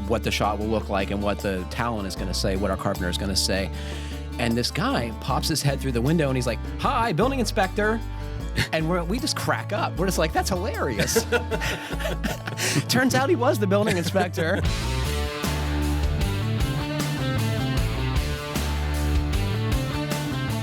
what the shot will look like and what the talent is going to say, what our carpenter is going to say. And this guy pops his head through the window and he's like, "Hi, building inspector." And we just crack up. We're just like, that's hilarious. Turns out he was the building inspector.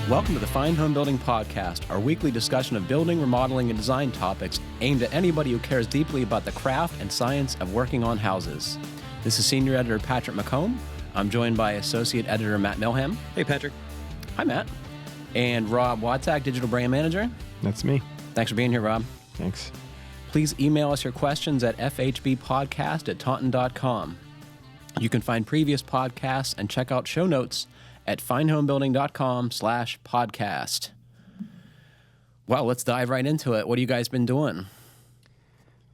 Welcome to the Fine Homebuilding Podcast, our weekly discussion of building, remodeling, and design topics aimed at anybody who cares deeply about the craft and science of working on houses. This is Senior Editor Patrick McComb. I'm joined by Associate Editor Matt Milham. Hey, Patrick. Hi, Matt. And Rob Watzak, Digital Brand Manager. That's me. Thanks for being here, Rob. Thanks. Please email us your questions at fhbpodcast@taunton.com. You can find previous podcasts and check out show notes at finehomebuilding.com/podcast. Well, let's dive right into it. What have you guys been doing?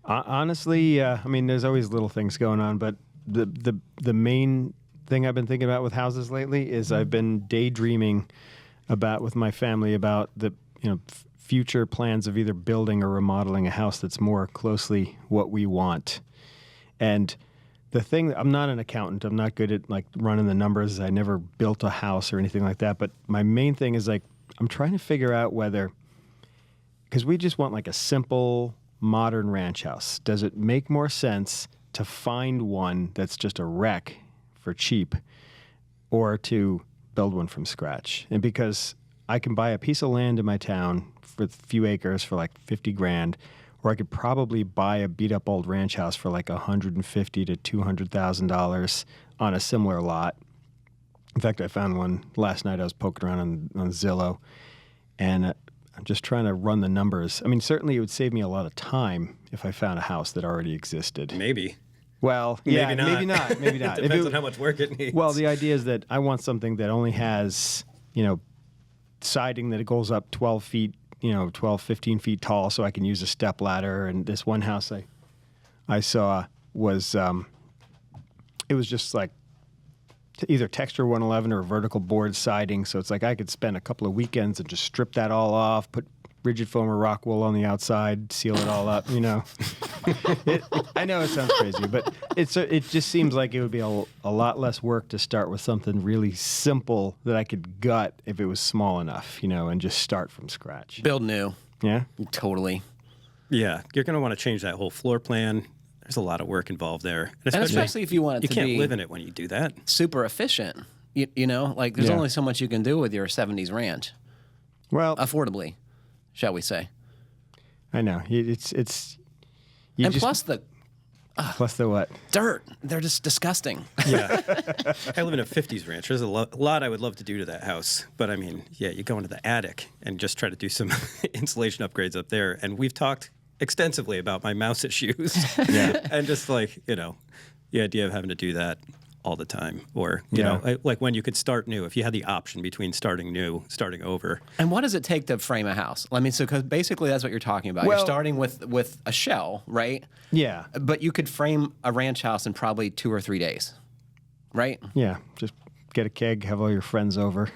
Honestly, there's always little things going on, but the main thing I've been thinking about with houses lately is I've been daydreaming with my family about the future plans of either building or remodeling a house that's more closely what we want. And the thing, I'm not an accountant. I'm not good at running the numbers. I never built a house or anything like that. But my main thing is I'm trying to figure out whether, because we just want a simple modern ranch house. Does it make more sense to find one that's just a wreck for cheap, or to build one from scratch? And because I can buy a piece of land in my town for a few acres for $50,000, or I could probably buy a beat-up old ranch house for $150,000 to $200,000 on a similar lot. In fact, I found one last night. I was poking around on Zillow, and I'm just trying to run the numbers. Certainly it would save me a lot of time if I found a house that already existed. Maybe. Well, yeah, maybe not. It depends on how much work it needs. Well, the idea is that I want something that only has, siding that it goes up 12 feet, 12, 15 feet tall, so I can use a step ladder. And this one house I saw was, it was just either texture 111 or vertical board siding. So it's I could spend a couple of weekends and just strip that all off, put rigid foam or rock wool on the outside, seal it all up, I know it sounds crazy, but it just seems like it would be a lot less work to start with something really simple that I could gut if it was small enough, and just start from scratch. Build new. Yeah? Totally. Yeah, you're going to want to change that whole floor plan. There's a lot of work involved there. And especially if you want it to be... You can't live in it when you do that. Super efficient. There's only so much you can do with your 70s ranch. Well... affordably, shall we say. I know. Plus the what? Dirt. They're just disgusting. Yeah. I live in a 50s ranch. There's a lot I would love to do to that house. But you go into the attic and just try to do some insulation upgrades up there. And we've talked extensively about my mouse issues. Yeah. And just the idea of having to do that all the time, or when you could start new, if you had the option between starting new, starting over. And what does it take to frame a house? Because basically that's what you're talking about. You're starting with a shell, right? Yeah. But you could frame a ranch house in probably 2 or 3 days, right? Yeah. Just get a keg, have all your friends over,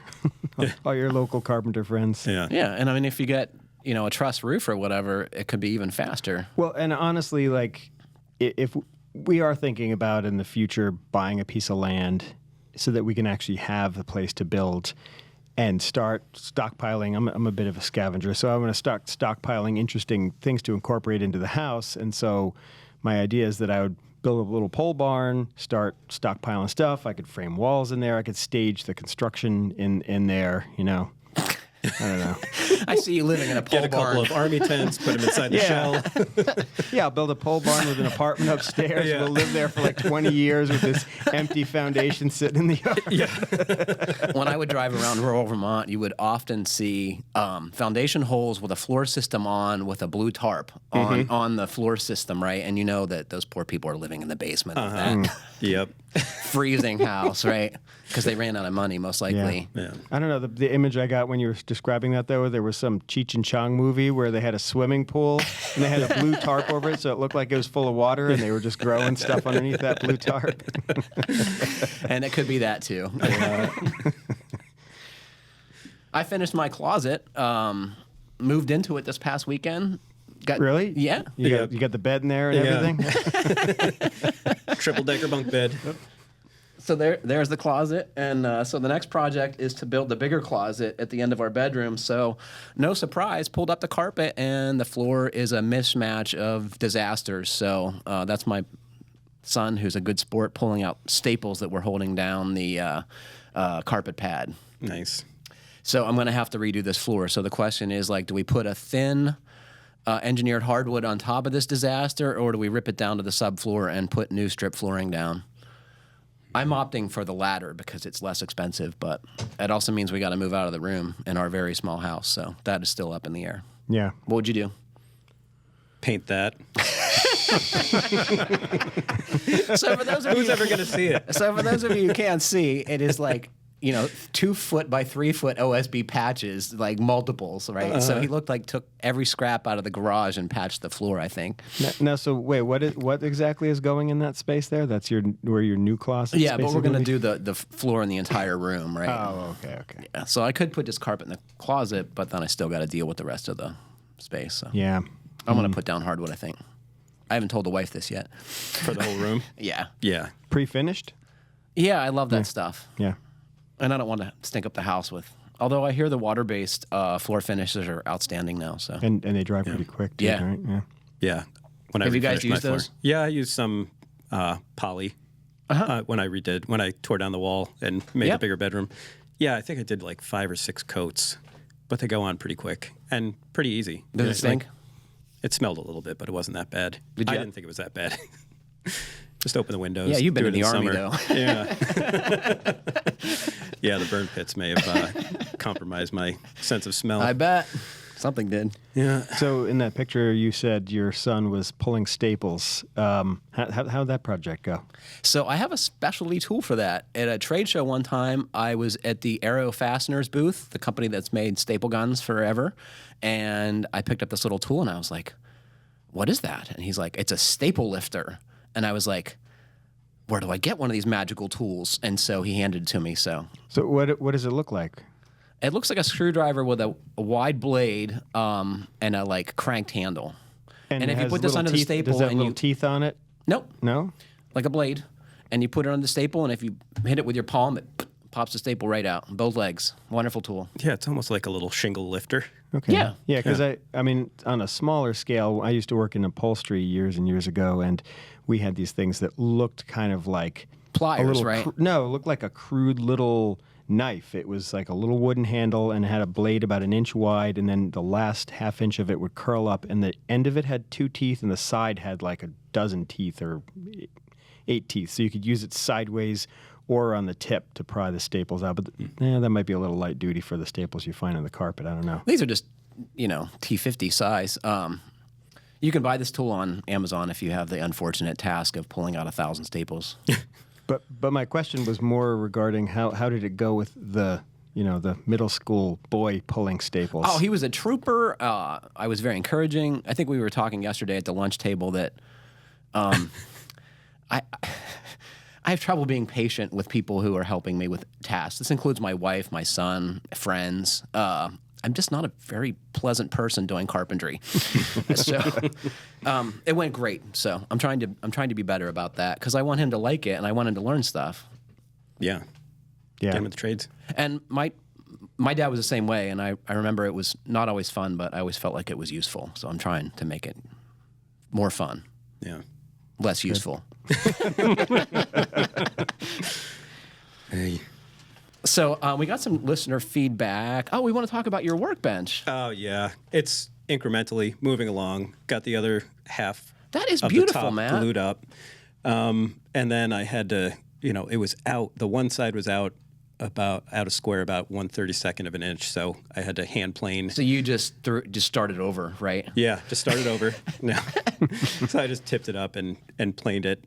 all your local carpenter friends. Yeah. Yeah. And if you get a truss roof or whatever, it could be even faster. Well, and honestly, if we are thinking about in the future buying a piece of land so that we can actually have a place to build and start stockpiling. I'm a bit of a scavenger, so I'm going to start stockpiling interesting things to incorporate into the house. And so my idea is that I would build a little pole barn, start stockpiling stuff. I could frame walls in there. I could stage the construction in there, I don't know. I see you living in a pole barn. Get a couple of army tents, put them inside the shell. Yeah, I'll build a pole barn with an apartment upstairs. Yeah. We'll live there for 20 years with this empty foundation sitting in the yard. Yeah. When I would drive around rural Vermont, you would often see foundation holes with a floor system with a blue tarp on the floor system, right? And that those poor people are living in the basement of that Yep. freezing house, right? Because they ran out of money, most likely. Yeah. I don't know. The image I got when you were describing that, though, there was some Cheech and Chong movie where they had a swimming pool and they had a blue tarp over it, so it looked like it was full of water, and they were just growing stuff underneath that blue tarp. And it could be that, too. I finished my closet, moved into it this past weekend. Really? Yeah. You got the bed in there and everything? Triple decker bunk bed. So there's the closet, and so the next project is to build the bigger closet at the end of our bedroom. So, no surprise, pulled up the carpet, and the floor is a mismatch of disasters. So that's my son, who's a good sport, pulling out staples that were holding down the carpet pad. Nice. So I'm going to have to redo this floor. So the question is, like, do we put a thin engineered hardwood on top of this disaster, or do we rip it down to the subfloor and put new strip flooring down? I'm opting for the latter because it's less expensive, but it also means we got to move out of the room in our very small house. So that is still up in the air. Yeah. What would you do? Paint that. So for those of Who's you, ever going to see it? so for those of you who can't see, it is like, 2 foot by 3 foot OSB patches, like multiples, right? So he looked like took every scrap out of the garage and patched the floor, I think. Now, so wait, what exactly is going in that space there? That's where your new closet. Yeah, but we're going to do the floor in the entire room, right? Oh, okay. Yeah, so I could put this carpet in the closet, but then I still got to deal with the rest of the space. So Yeah. I'm going to put down hardwood, I think. I haven't told the wife this yet. For the whole room? Yeah. Yeah. Pre-finished? Yeah, I love that stuff. Yeah. And I don't want to stink up the house with. Although I hear the water-based floor finishes are outstanding now. So And they dry pretty quick too, Yeah. right? Yeah. Yeah. When Have you guys refinished my used floor. those? Yeah, I used some poly when I tore down the wall and made Yep. a bigger bedroom. Yeah, I think I did like 5 or 6 coats, but they go on pretty quick and pretty easy. does Yeah, it stink? It smelled a little bit, but it wasn't that bad. Did you- I didn't think it was that bad. Just open the windows. Yeah, you've been do in it the army, summer. though. Yeah. Yeah, the burn pits may have compromised my sense of smell. I bet. Something did. Yeah. So in that picture, you said your son was pulling staples. How'd that project go? So I have a specialty tool for that. At a trade show one time, I was at the Aero Fasteners booth, the company that's made staple guns forever, and I picked up this little tool, and I was like, what is that? And he's like, it's a staple lifter. And I was like, where do I get one of these magical tools? And so he handed it to me. So So what does it look like? it looks like a screwdriver with a wide blade and a like cranked handle. And it if you has put this little under the teeth- staple does that and little you teeth on it? nope, No. like a blade, and you put it on the staple, and if you hit it with your palm, it pops the staple right out. Both legs. Wonderful tool. Yeah, it's almost like a little shingle lifter. Okay. Yeah. Yeah, because I mean, on a smaller scale, I used to work in upholstery years and years ago, and we had these things that looked kind of like Pliers, a little right? No, it looked like a crude little knife. It was like a little wooden handle and had a blade about 1 inch wide, and then the last half inch of it would curl up, and the end of it had 2 teeth, and the side had like a dozen teeth or 8 teeth. So you could use it sideways or on the tip to pry the staples out. But that might be a little light duty for the staples you find on the carpet. I don't know. These are just, T50 size. You can buy this tool on Amazon if you have the unfortunate task of pulling out 1,000 staples. But my question was more regarding how did it go with the middle school boy pulling staples? Oh, he was a trooper. I was very encouraging. I think we were talking yesterday at the lunch table that I have trouble being patient with people who are helping me with tasks. This includes my wife, my son, friends. I'm just not a very pleasant person doing carpentry. So it went great. So I'm trying to be better about that because I want him to like it and I want him to learn stuff. Yeah. Get him with the trades. And my dad was the same way, and I remember it was not always fun, but I always felt like it was useful. So I'm trying to make it more fun, Yeah. less useful. Hey. So we got some listener feedback. Oh, we want to talk about your workbench. Oh, yeah. It's incrementally moving along. Got the other half That is of beautiful, the top Matt. glued up. And then I had to, it was out. The one side was out of square about 1/32 of an inch. So I had to hand plane. So you just started over, right? Yeah, just started over. No. So I just tipped it up and planed it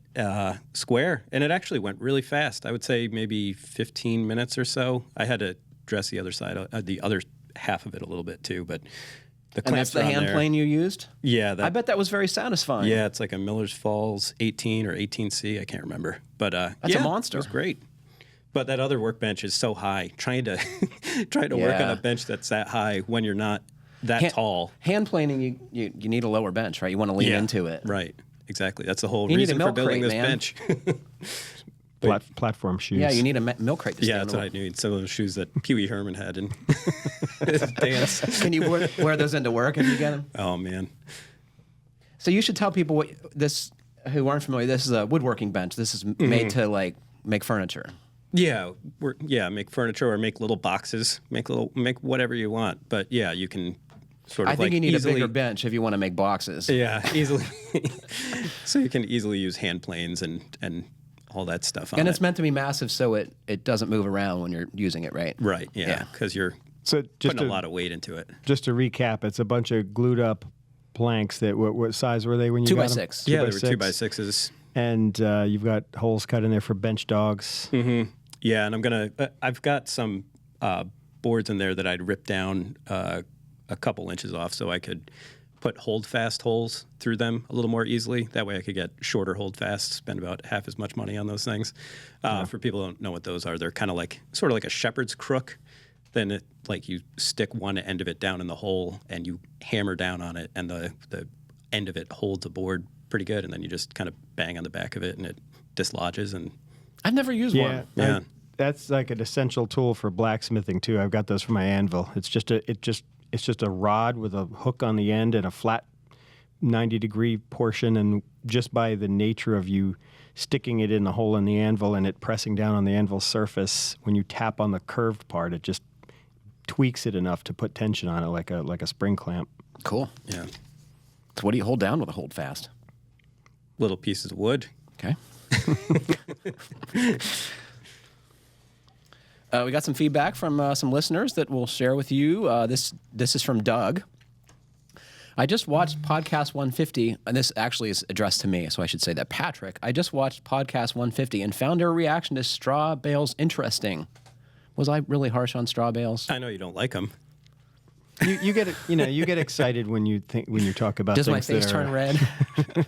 square. And it actually went really fast. I would say maybe 15 minutes or so. I had to dress the other side, the other half of it a little bit too. But the And that's clamps are the on hand there. plane you used? Yeah. I bet that was very satisfying. Yeah, it's like a Miller's Falls 18 or 18C. I can't remember. But That's a monster. It was great. But that other workbench is so high. Trying to work on Yeah. a bench that's that high when you're not that tall. Hand planing, you need a lower bench, right? You want to lean into it. Right. Exactly. That's the whole You need a reason for milk building crate, this man. bench. Platform shoes. Yeah, you need a milk crate to stand That's on. what I need. Some of those shoes that Pee Wee Herman had in his dance. Can you wear those into work if you get them? Oh, man. So you should tell people who aren't familiar. This is a woodworking bench. This is made to like make furniture. Yeah, make furniture or make little boxes, make whatever you want. But yeah, you can sort of. I think you need easily, a bigger bench if you want to make boxes. Yeah, easily. So you can easily use hand planes and all that stuff on And it. it's meant to be massive, so it doesn't move around when you're using it, right? Right. Yeah. Yeah, because you're So just putting a lot of weight into it. Just to recap, it's a bunch of glued up planks that what size were they when you got 2x6. them? Yeah, they were 2x6s. And you've got holes cut in there for bench dogs. Mm-hmm. Yeah, and I've got some boards in there that I'd rip down a couple inches off so I could put hold-fast holes through them a little more easily. That way I could get shorter hold-fast, spend about half as much money on those things. For people who don't know what those are, they're kind of sort of like a shepherd's crook. Then you stick one end of it down in the hole and you hammer down on it, and the end of it holds a board pretty good, and then you just kind of bang on the back of it and it dislodges. And I've never used one. Yeah. That's like an essential tool for blacksmithing too. I've got those for my anvil. It's just a rod with a hook on the end and a flat 90-degree portion, and just by the nature of you sticking it in the hole in the anvil and it pressing down on the anvil surface, when you tap on the curved part, it just tweaks it enough to put tension on it like a spring clamp. Cool. Yeah. So what do you hold down with a hold fast? Little pieces of wood. Okay. We got some feedback from some listeners that we'll share with you. This is from Doug. I just watched podcast 150, and this actually is addressed to me, so I should say that. Patrick, I just watched podcast 150 and found your reaction to straw bales interesting. Was I really harsh on straw bales? I know you don't like them. You get excited when you talk about Does things my face that turn are, red?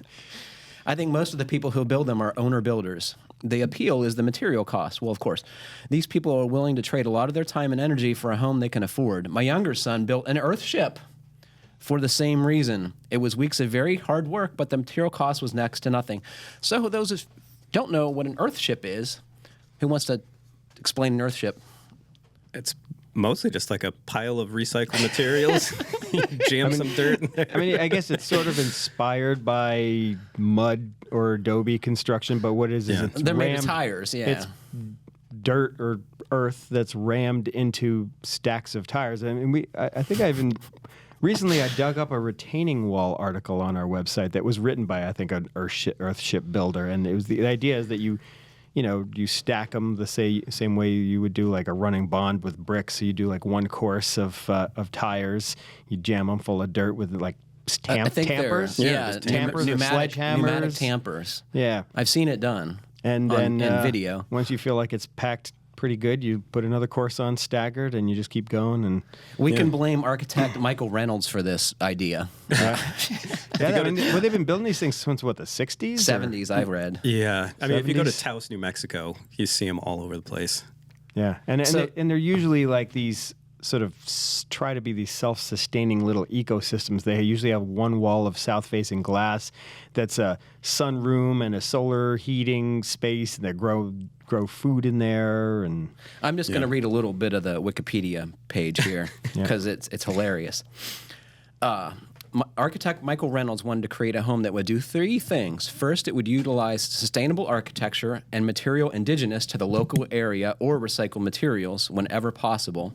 I think most of the people who build them are owner builders. The appeal is the material cost. Well, of course, these people are willing to trade a lot of their time and energy for a home they can afford. My younger son built an Earthship for the same reason. It was weeks of very hard work, but the material cost was next to nothing. So those who don't know what an Earthship is, who wants to explain an Earthship? It's mostly just like a pile of recycled materials. You jam some dirt in there. I mean, I guess it's sort of inspired by mud or adobe construction, but what it is it's They're made of rammed- tires, yeah. It's dirt or earth that's rammed into stacks of tires. I mean, I think recently I dug up a retaining wall article on our website that was written by, I think, an Earthship builder, and it was the idea is that you stack them the same way you would do like a running bond with bricks. So you do like one course of tires, you jam them full of dirt with like I think tampers, tampers or sledgehammers, pneumatic tampers. Yeah, I've seen it done. and then in video. Once you feel like it's packed pretty good, you put another course on staggered, and you just keep going. And We can blame architect Michael Reynolds for this idea. they've been building these things since what, the 60s, 70s, I've read. Yeah. I mean, if you go to 70s? Taos, New Mexico, you see them all over the place. Yeah, and So- they're usually like these sort of try to be these self-sustaining little ecosystems. They usually have one wall of south-facing glass that's a sunroom and a solar heating space, and they grow food in there. And I'm just going to read a little bit of the Wikipedia page here because it's hilarious. Architect Michael Reynolds wanted to create a home that would do three things. First, it would utilize sustainable architecture and material indigenous to the local area or recycled materials whenever possible.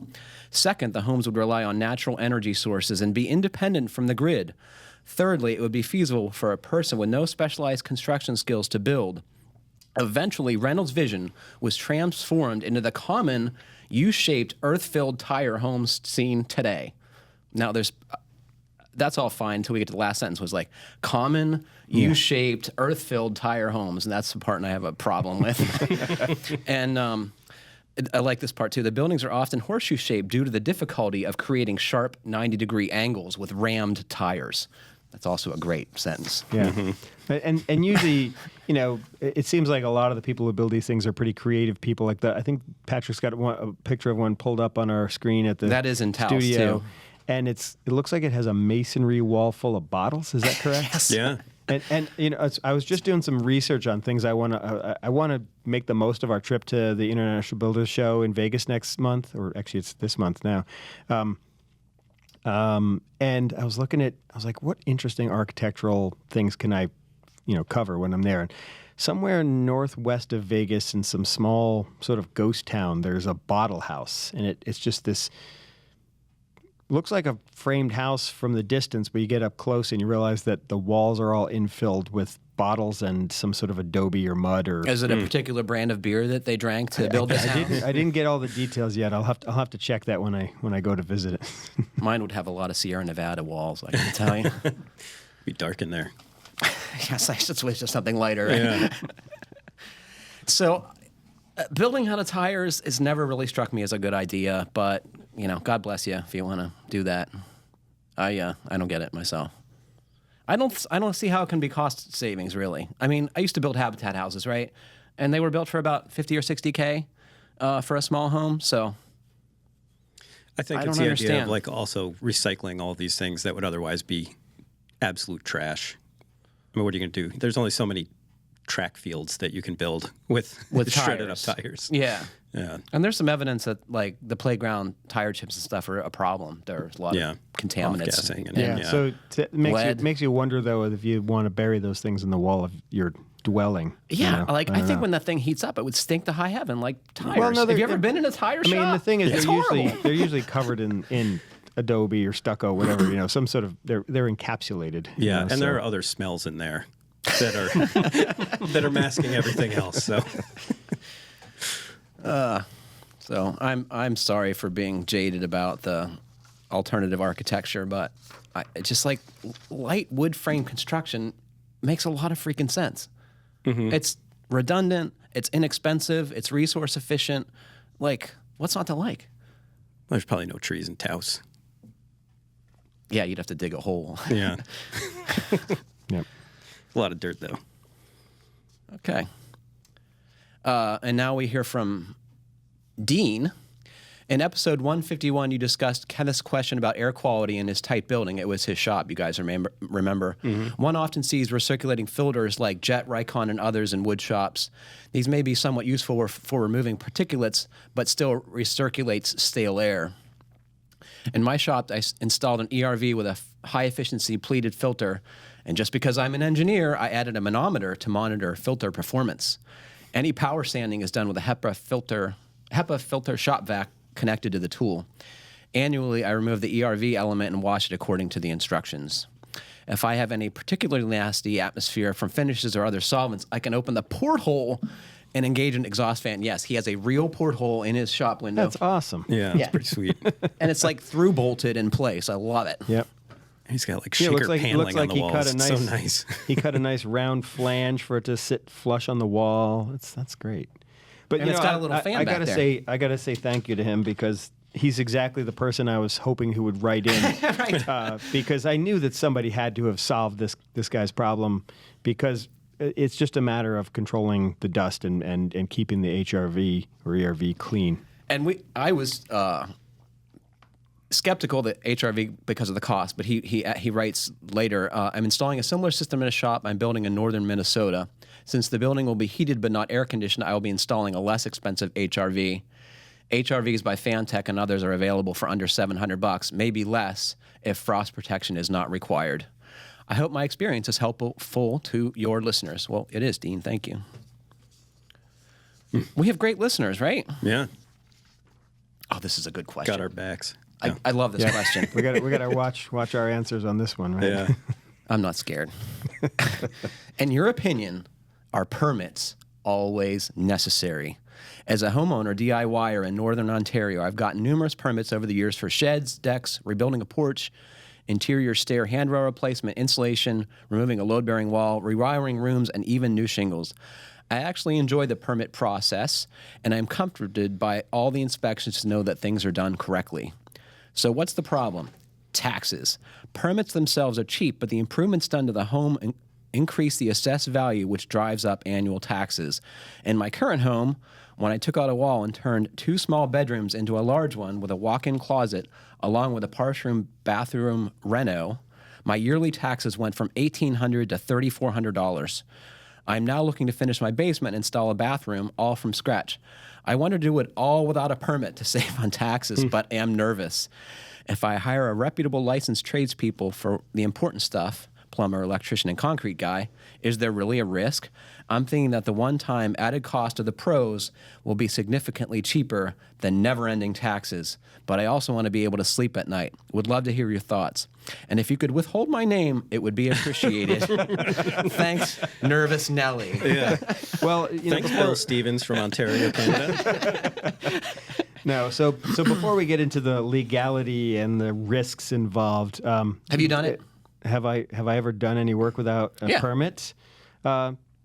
Second, the homes would rely on natural energy sources and be independent from the grid. Thirdly, it would be feasible for a person with no specialized construction skills to build. Eventually, Reynolds' vision was transformed into the common U-shaped, earth-filled tire homes seen today. Now, that's all fine until we get to the last sentence, was like common U-shaped, earth-filled tire homes, and that's the part I have a problem with. And I like this part too. The buildings are often horseshoe-shaped due to the difficulty of creating sharp 90-degree angles with rammed tires. That's also a great sentence. yeah, and usually, it seems like a lot of the people who build these things are pretty creative people. Like I think Patrick's got a picture of one pulled up on our screen at the That is in Taos, studio. too. and it looks like it has a masonry wall full of bottles. Is that correct? Yes. Yeah. And I was just doing some research on things I want to make the most of our trip to the International Builders Show in Vegas next month, or actually it's this month now. And I was like, what interesting architectural things can I, cover when I'm there? And somewhere northwest of Vegas in some small sort of ghost town, there's a bottle house, and it's just this. Looks like a framed house from the distance, but you get up close and you realize that the walls are all infilled with bottles and some sort of adobe or mud or. Is it a particular brand of beer that they drank to build this house? I didn't get all the details yet. I'll have to check that when I go to visit it. Mine would have a lot of Sierra Nevada walls, I can tell you. Be dark in there. Yes, I should switch to something lighter. Right? Yeah. So, building out of tires has never really struck me as a good idea, but God bless you if you want to do that. I don't get it myself. I don't see how it can be cost savings really. I mean, I used to build habitat houses, right? And they were built for about 50 or 60K for a small home. So I think I it's don't the understand. idea of like also recycling all these things that would otherwise be absolute trash. I mean, what are you going to do? There's only so many track fields that you can build with shredded up tires. Yeah. Yeah. And there's some evidence that like the playground tire chips and stuff are a problem. There's a lot of contaminants. Off-gassing and Yeah. So it Lead. makes you wonder though if you want to bury those things in the wall of your dwelling. Yeah, I don't think know. when that thing heats up, it would stink to high heaven like tires. Well, no, Have they're- you ever been in a tire shop? I mean, the thing is, It's they're horrible. usually covered in adobe or stucco, whatever. Some sort of they're encapsulated. Yeah, and and there are other smells in there that are that are masking everything else. So So I'm sorry for being jaded about the alternative architecture, but it's just like light wood frame construction makes a lot of freaking sense. It's redundant, it's inexpensive, it's resource efficient. Like, what's not to like? there's probably no trees in Taos. Yeah, you'd have to dig a hole. Yeah, Yep. a lot of dirt though. Okay. And now we hear from Dean. In episode 151, you discussed Kenneth's question about air quality in his tight building. It was his shop, you guys remember. One often sees recirculating filters like Jet, Rycon, and others in wood shops. These may be somewhat useful for removing particulates, but still recirculates stale air. In my shop, I installed an ERV with a high-efficiency pleated filter, and just because I'm an engineer, I added a manometer to monitor filter performance. Any power sanding is done with a HEPA filter shop vac connected to the tool. Annually, I remove the ERV element and wash it according to the instructions. If I have any particularly nasty atmosphere from finishes or other solvents, I can open the porthole and engage an exhaust fan. Yes, he has a real porthole in his shop window. That's awesome. Yeah, it's pretty sweet. And it's like through bolted in place. I love it. Yep. He's got like Yeah, shaker paneling on the walls. It's so nice. He cut a nice round flange for it to sit flush on the wall. That's great. But And it's got a little fan I back gotta there. I gotta say thank you to him because he's exactly the person I was hoping who would write in. Because I knew that somebody had to have solved this guy's problem because it's just a matter of controlling the dust and keeping the HRV or ERV clean. And I was skeptical that HRV because of the cost, but he writes later, I'm installing a similar system in a shop I'm building in northern Minnesota. Since the building will be heated but not air conditioned, I will be installing a less expensive HRV. HRVs by Fantech and others are available for under $700, maybe less if frost protection is not required. I hope my experience is helpful to your listeners. Well, it is, Dean. Thank you. We have great listeners, right? Yeah, Oh, this is a good question. got our backs. I love this question. We got to watch our answers on this one, right? Yeah. I'm not scared. In your opinion, are permits always necessary? As a homeowner, DIYer in Northern Ontario, I've gotten numerous permits over the years for sheds, decks, rebuilding a porch, interior stair handrail replacement, insulation, removing a load-bearing wall, rewiring rooms, and even new shingles. I actually enjoy the permit process, and I'm comforted by all the inspections to know that things are done correctly. So what's the problem? Taxes. Permits themselves are cheap, but the improvements done to the home increase the assessed value, which drives up annual taxes. In my current home, when I took out a wall and turned 2 small bedrooms into a large one with a walk-in closet, along with a partial bathroom reno, my yearly taxes went from $1,800 to $3,400. I'm now looking to finish my basement and install a bathroom, all from scratch. I want to do it all without a permit to save on taxes, but am nervous. If I hire a reputable licensed tradespeople for the important stuff, plumber, electrician, and concrete guy, is there really a risk? I'm thinking that the one-time added cost of the pros will be significantly cheaper than never-ending taxes, but I also want to be able to sleep at night. Would love to hear your thoughts. And if you could withhold my name, it would be appreciated. Thanks, Nervous Nelly. Yeah. Well, Thanks, Bill Stevens from Ontario, Canada. No, so before we get into the legality and the risks involved, Have you done it? Have I ever done any work without a permit?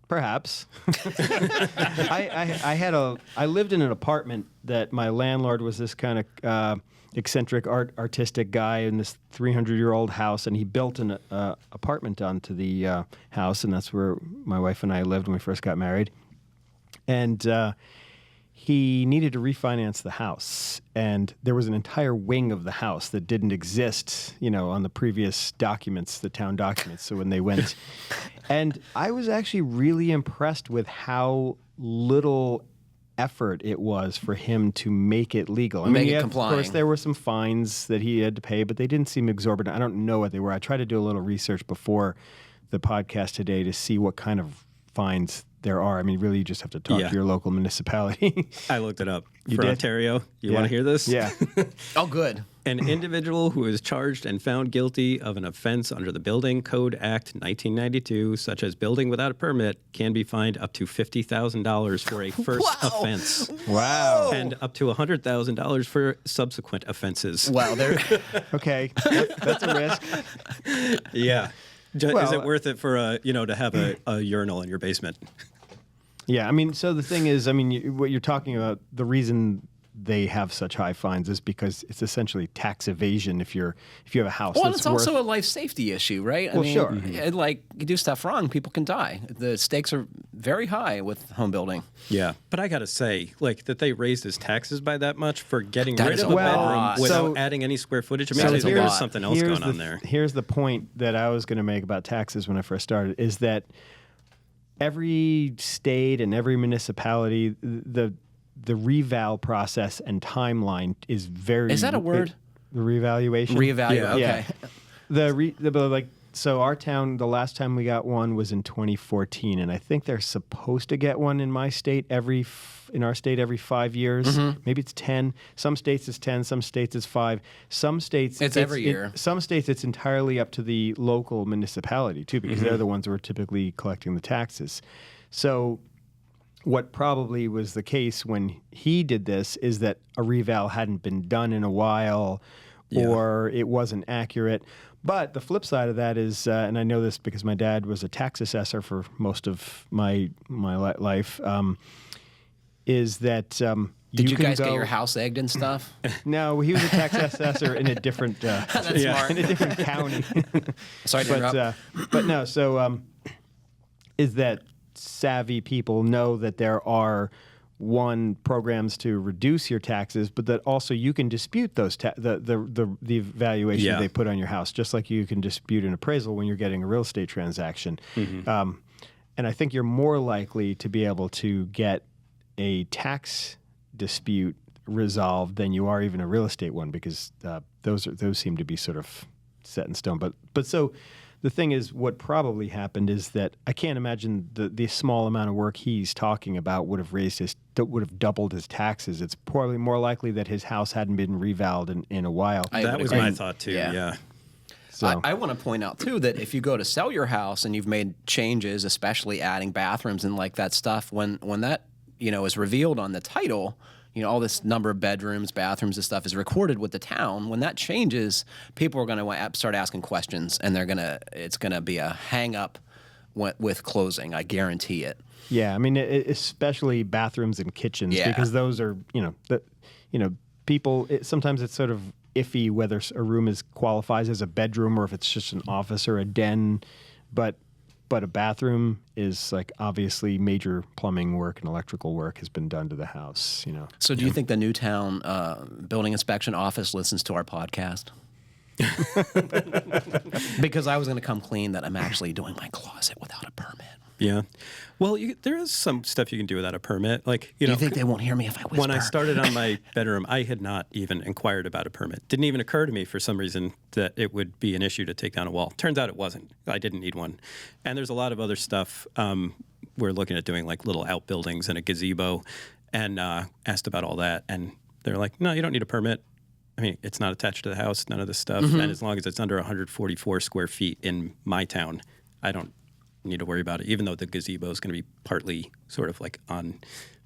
Perhaps. I lived in an apartment that my landlord was this kind of eccentric artistic guy in this 300-year-old house, and he built an apartment onto the house, and that's where my wife and I lived when we first got married. And he needed to refinance the house, and there was an entire wing of the house that didn't exist, on the previous documents, the town documents. So when they went, and I was actually really impressed with how little effort it was for him to make it legal. Make it of complying. course, there were some fines that he had to pay, but they didn't seem exorbitant. I don't know what they were. I tried to do a little research before the podcast today to see what kind of fines there are. I mean, really, you just have to talk to your local municipality. I looked it up You for did? Ontario. You want to hear this? Yeah. Oh, good. An individual who is charged and found guilty of an offense under the Building Code Act 1992, such as building without a permit, can be fined up to $50,000 for a first offense. Wow. And up to $100,000 for subsequent offenses. Wow, there. Okay. That's a risk. Yeah. Is Well, it worth it for to have a urinal in your basement? Yeah, I mean, so the thing is, what you're talking about, the reason they have such high fines is because it's essentially tax evasion if you have a house Well, that's it's also a life safety issue, right? Well, sure. Like, you do stuff wrong, people can die. The stakes are very high with home building. Yeah. But I got to say, that they raised his taxes by that much for getting That rid is of a a lot. bedroom without So- adding any square footage. I That mean, is a there's lot. something else going on there. Here's the point that I was going to make about taxes when I first started, is that every state and every municipality, the reval process and timeline is very... Is that a word? The revaluation? Reevaluate, Yeah. okay. So our town, the last time we got one was in 2014, and I think they're supposed to get one in my state every 5 years. Maybe it's 10. Some states it's 10. Some states it's 5. Some states It's every year. Some states it's entirely up to the local municipality too, because they're the ones who are typically collecting the taxes. So what probably was the case when he did this is that a reval hadn't been done in a while, or it wasn't accurate. But the flip side of that is, and I know this because my dad was a tax assessor for most of my life, is that Did you can guys get go- your house egged and stuff? No, he was a tax assessor in a different smart. in a different county. Sorry to interrupt. But no, so is that savvy people know that there are programs to reduce your taxes, but that also you can dispute those the valuation they put on your house, just like you can dispute an appraisal when you're getting a real estate transaction. And I think you're more likely to be able to get a tax dispute resolved than you are even a real estate one, because those seem to be sort of set in stone. But so the thing is, what probably happened is that I can't imagine the small amount of work he's talking about would have doubled his taxes. It's probably more likely that his house hadn't been revaled in a while. That was my thought too. Yeah. So I want to point out, too, that if you go to sell your house and you've made changes, especially adding bathrooms and like that stuff, when that, is revealed on the title, all this number of bedrooms, bathrooms, and stuff is recorded with the town. When that changes, people are going to start asking questions, and it's going to be a hang up with closing. I guarantee it. yeah, I mean, especially bathrooms and kitchens, Yeah. because those are, people. Sometimes it's sort of iffy whether a room qualifies as a bedroom or if it's just an office or a den, but but a bathroom is like obviously major plumbing work and electrical work has been done to the house, you know. So do you think the Newtown building inspection office listens to our podcast? Because I was going to come clean that I'm actually doing my closet without a permit. Yeah. Well, there is some stuff you can do without a permit. Like, you Do know, you think they won't hear me if I whisper? when I started on my bedroom, I had not even inquired about a permit. Didn't even occur to me for some reason that it would be an issue to take down a wall. Turns out it wasn't. I didn't need one. And there's a lot of other stuff we're looking at doing, like little outbuildings and a gazebo, and asked about all that. And they're like, no, you don't need a permit. I mean, it's not attached to the house, none of this stuff. And as long as it's under 144 square feet in my town, I don't need to worry about it, even though the gazebo is going to be partly sort of like on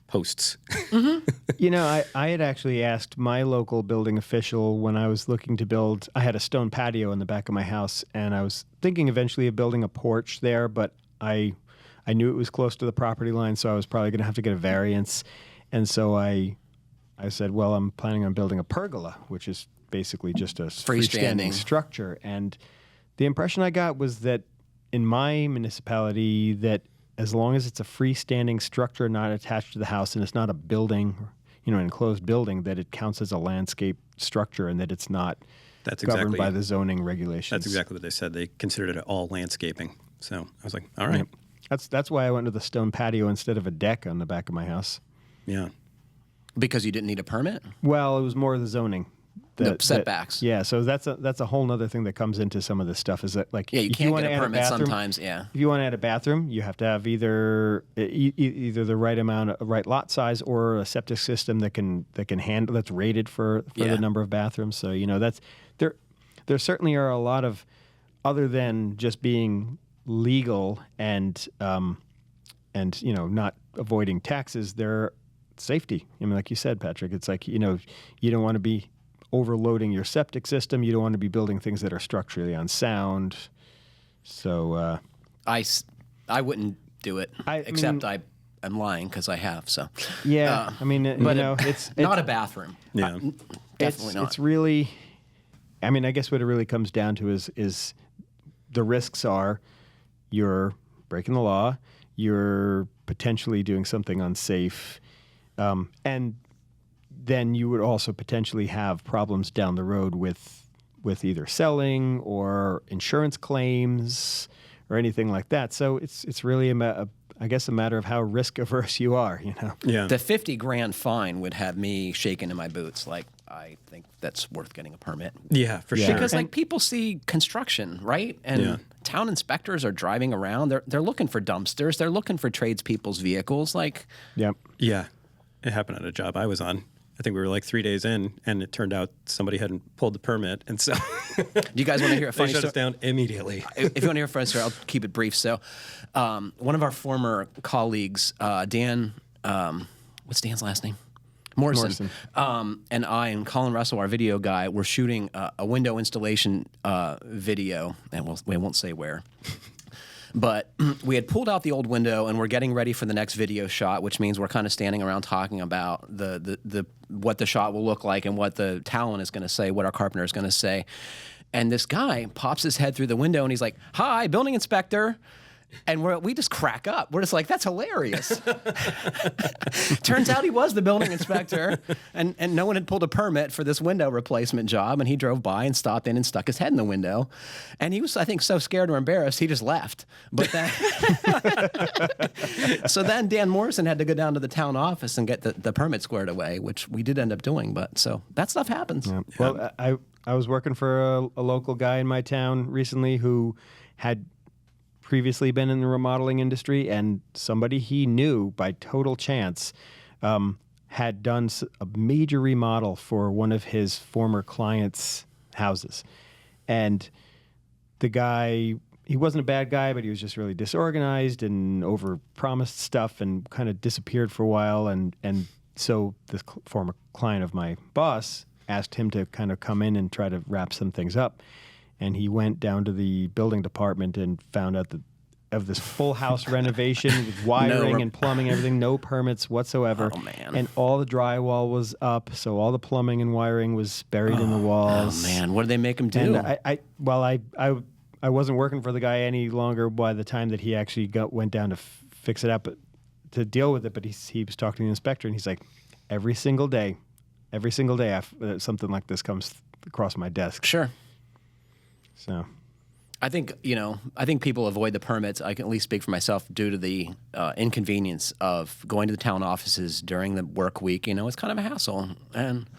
posts. You know, I had actually asked my local building official when I was looking to build, I had a stone patio in the back of my house, and I was thinking eventually of building a porch there, but I knew it was close to the property line, so I was probably going to have to get a variance. And so I said, well, I'm planning on building a pergola, which is basically just a freestanding structure. And the impression I got was that in my municipality, that as long as it's a freestanding structure not attached to the house and it's not a building, you know, an enclosed building, that it counts as a landscape structure and that it's not governed by the zoning regulations. That's exactly what they said. They considered it all landscaping. So I was like, all right. Yeah. That's why I went to the stone patio instead of a deck on the back of my house. Yeah. Because you didn't need a permit? Well, it was more the zoning. The setbacks. So that's a whole other thing that comes into some of this stuff. Is that like you can't get a permit sometimes. Yeah. If you want to add a bathroom, you have to have either the right amount of right lot size or a septic system that can handle, that's rated for the number of bathrooms. So you know that's there certainly are a lot of, other than just being legal and you know not avoiding taxes, there safety. I mean, like you said, Patrick, it's like, you know, you don't want to be overloading your septic system. You don't want to be building things that are structurally unsound. So I wouldn't do it, except I'm lying because I have. So yeah, I mean, you know, it's not a bathroom. Yeah, definitely not. It's really, I mean, I guess what it really comes down to is the risks are you're breaking the law, you're potentially doing something unsafe, and then you would also potentially have problems down the road with either selling or insurance claims or anything like that. So it's really I guess a matter of how risk averse you are, you know. Yeah. The $50,000 fine would have me shaking in my boots. Like, I think that's worth getting a permit. Yeah, for sure. Because like people see construction, right? And town inspectors are driving around. They're looking for dumpsters. They're looking for tradespeople's vehicles. Like, yep. Yeah, it happened at a job I was on. I think we were like 3 days in, and it turned out somebody hadn't pulled the permit, and so do you guys want to hear a funny they shut story? us down immediately. If you want to hear a funny story, I'll keep it brief. So, one of our former colleagues, Dan, what's Dan's last name? Morrison. And I and Colin Russell, our video guy, were shooting a window installation video, and we won't say where. But we had pulled out the old window, and we're getting ready for the next video shot, which means we're kind of standing around talking about the what the shot will look like and what the talent is going to say, what our carpenter is going to say. And this guy pops his head through the window, and he's like, "Hi, building inspector." And we just crack up. We're just like, that's hilarious. Turns out he was the building inspector, and no one had pulled a permit for this window replacement job, and he drove by and stopped in and stuck his head in the window. And he was, I think, so scared or embarrassed, he just left. But then, so then Dan Morrison had to go down to the town office and get the permit squared away, which we did end up doing. But so that stuff happens. Yeah. Well, I was working for a local guy in my town recently who had previously been in the remodeling industry, and somebody he knew by total chance had done a major remodel for one of his former clients' houses. And the guy, he wasn't a bad guy, but he was just really disorganized and over-promised stuff and kind of disappeared for a while. And so this former client of my boss asked him to kind of come in and try to wrap some things up. And he went down to the building department and found out that of this full house renovation with wiring and plumbing, everything, no permits whatsoever. Oh, man. And all the drywall was up, so all the plumbing and wiring was buried in the walls. Oh, man. What did they make him do? And I I wasn't working for the guy any longer by the time that he actually went down to fix it up, to deal with it. But he was talking to the inspector, and he's like, every single day, something like this comes across my desk. Sure. So, I think people avoid the permits. I can at least speak for myself due to the inconvenience of going to the town offices during the work week. It's kind of a hassle. And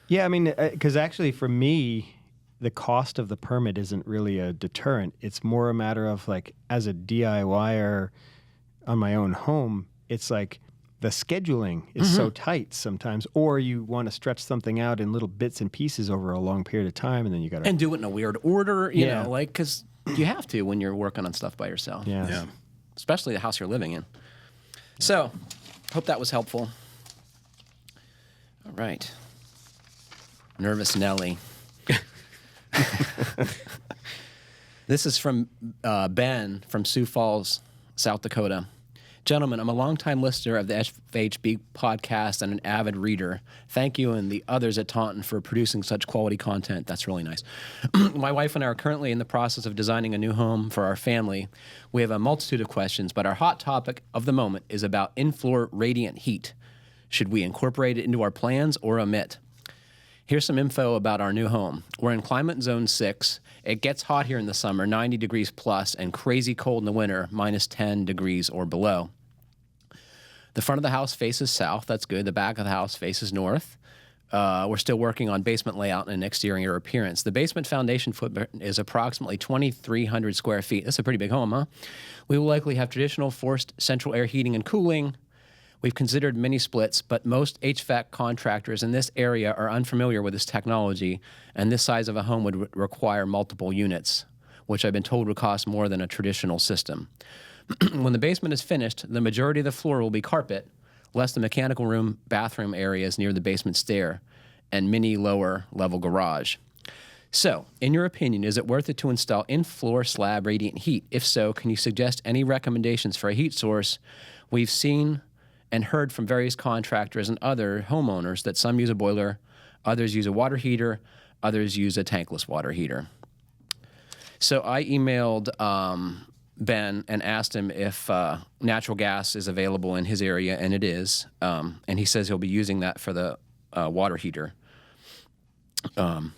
yeah, I mean, because actually for me, the cost of the permit isn't really a deterrent. It's more a matter of like, as a DIYer on my own home, it's like the scheduling is so tight sometimes, or you want to stretch something out in little bits and pieces over a long period of time, and then you got to... And do it in a weird order, you know, like, because you have to when you're working on stuff by yourself. Yeah. Especially the house you're living in. So, hope that was helpful. All right. Nervous Nelly. This is from Ben from Sioux Falls, South Dakota. Gentlemen, I'm a longtime listener of the FHB podcast and an avid reader. Thank you and the others at Taunton for producing such quality content. That's really nice. My wife and I are currently in the process of designing a new home for our family. We have a multitude of questions, but our hot topic of the moment is about in-floor radiant heat. Should we incorporate it into our plans or omit? Here's some info about our new home. We're in climate zone 6. It gets hot here in the summer, 90 degrees plus, and crazy cold in the winter, minus 10 degrees or below. The front of the house faces south. That's good. The back of the house faces north. We're still working on basement layout and exterior appearance. The basement foundation footprint is approximately 2,300 square feet. That's a pretty big home, huh? We will likely have traditional forced central air heating and cooling. We've considered mini splits, but most HVAC contractors in this area are unfamiliar with this technology, and this size of a home would require multiple units, which I've been told would cost more than a traditional system. When the basement is finished, the majority of the floor will be carpet, less the mechanical room, bathroom areas near the basement stair, and mini lower level garage. So, in your opinion, is it worth it to install in-floor slab radiant heat? If so, can you suggest any recommendations for a heat source? We've seen and heard from various contractors and other homeowners that some use a boiler, others use a water heater, others use a tankless water heater. So I emailed Ben and asked him if natural gas is available in his area, and it is. And he says he'll be using that for the water heater. And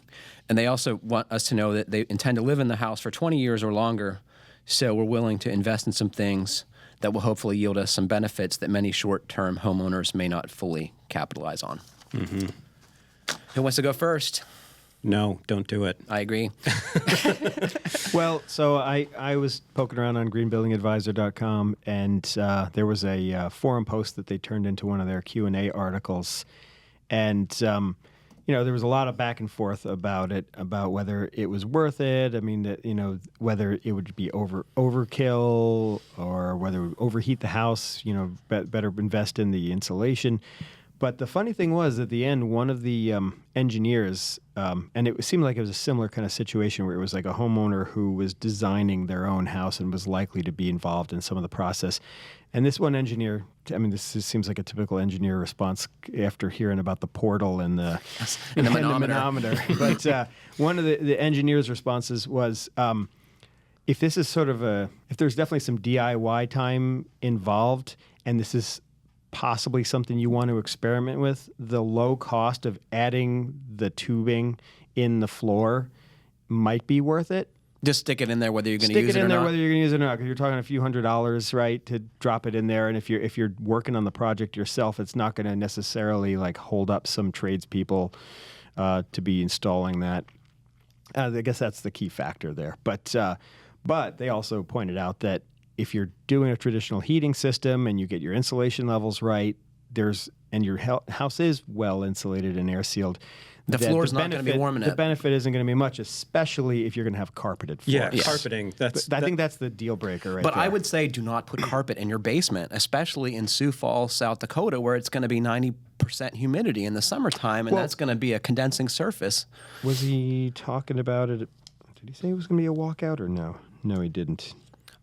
they also want us to know that they intend to live in the house for 20 years or longer, so we're willing to invest in some things that will hopefully yield us some benefits that many short-term homeowners may not fully capitalize on. Mm-hmm. Who wants to go first? No, don't do it. I agree. Well, so I was poking around on greenbuildingadvisor.com, and there was a forum post that they turned into one of their Q&A articles. And, there was a lot of back and forth about it, about whether it was worth it. I mean, whether it would be overkill or whether it would overheat the house, better invest in the insulation. But the funny thing was, at the end, one of the engineers, and it seemed like it was a similar kind of situation where it was like a homeowner who was designing their own house and was likely to be involved in some of the process. And this one engineer, this seems like a typical engineer response after hearing about the portal and the manometer. But one of the engineer's responses was, if this is if there's definitely some DIY time involved, and this is possibly something you want to experiment with, the low cost of adding the tubing in the floor might be worth it. Just stick it in there whether you're going to use it or not. Stick it in there whether you're going to use it or not, because you're talking a few $100s, right, to drop it in there. And if you're working on the project yourself, it's not going to necessarily hold up some tradespeople to be installing that. I guess that's the key factor there. But they also pointed out that if you're doing a traditional heating system and you get your insulation levels right, and your house is well insulated and air sealed, the floor is not going to be warm enough. The benefit isn't going to be much, especially if you're going to have carpeted floors. Yeah, yes. Carpeting. I think that's the deal breaker, right? But there. I would say do not put carpet in your basement, especially in Sioux Falls, South Dakota, where it's going to be 90% humidity in the summertime, and that's going to be a condensing surface. Was he talking about it? Did he say it was going to be a walkout or no? No, he didn't.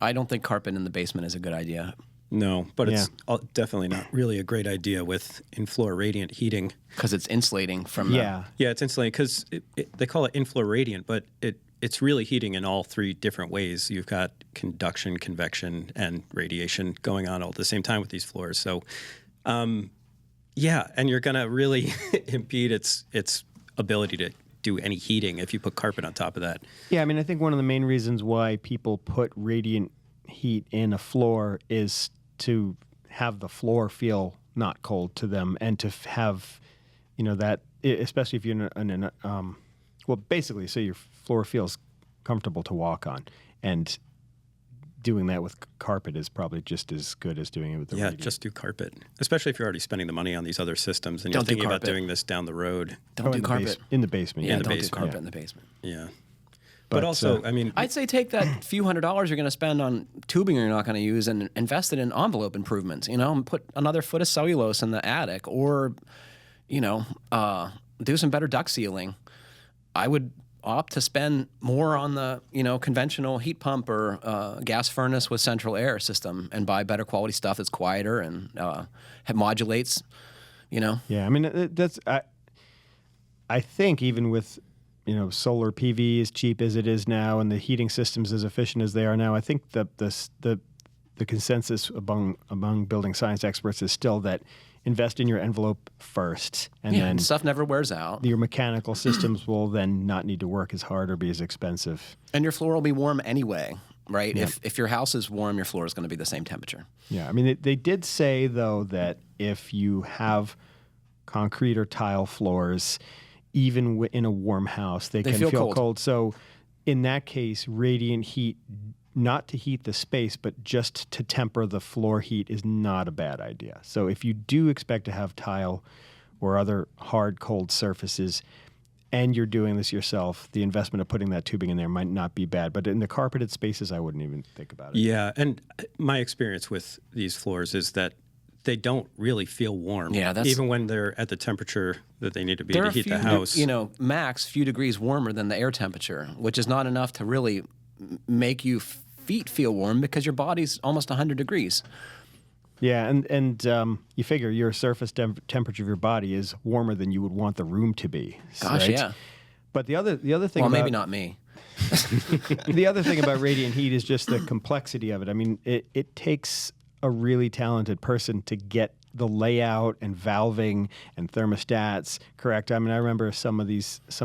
I don't think carpet in the basement is a good idea. No, but it's definitely not really a great idea with in-floor radiant heating. Because it's insulating from Yeah, it's insulating because they call it in-floor radiant, but it's really heating in all three different ways. You've got conduction, convection, and radiation going on all at the same time with these floors. So, yeah, and you're going to really impede its ability to do any heating if you put carpet on top of that. Yeah, I mean, I think one of the main reasons why people put radiant heat in a floor is to have the floor feel not cold to them, and to have, that, especially if you're well, basically, so your floor feels comfortable to walk on, and doing that with carpet is probably just as good as doing it with the radiant. Just do carpet, especially if you're already spending the money on these other systems and you're thinking about doing this down the road. Don't do carpet. In the basement. Yeah, In the don't basement. do carpet in the basement. Yeah. But also, I'd say take that few $100s you're going to spend on tubing you're not going to use and invest it in envelope improvements, and put another foot of cellulose in the attic, or, do some better duct sealing. I would opt to spend more on the, conventional heat pump or gas furnace with central air system, and buy better quality stuff that's quieter and modulates, Yeah, I mean, I think even with, solar PV as cheap as it is now and the heating systems as efficient as they are now, I think the consensus among building science experts is still that invest in your envelope first, and then stuff never wears out. Your mechanical systems will then not need to work as hard or be as expensive. And your floor will be warm anyway, right? Yeah. If your house is warm, your floor is going to be the same temperature. Yeah, I mean, they did say, though, that if you have concrete or tile floors, even in a warm house, they can feel cold. So in that case, radiant heat, not to heat the space, but just to temper the floor heat, is not a bad idea. So if you do expect to have tile or other hard, cold surfaces, and you're doing this yourself, the investment of putting that tubing in there might not be bad. But in the carpeted spaces, I wouldn't even think about it. Yeah, and my experience with these floors is that they don't really feel warm, even when they're at the temperature that they need to be to heat the house. Max few degrees warmer than the air temperature, which is not enough to really make you feet feel warm, because your body's almost 100 degrees. Yeah, and you figure your surface temperature of your body is warmer than you would want the room to be. Gosh, right? Yeah. But the other thing, well, maybe not me. The other thing about radiant heat is just the complexity of it. I mean, it takes a really talented person to get the layout and valving and thermostats correct. I mean, I remember some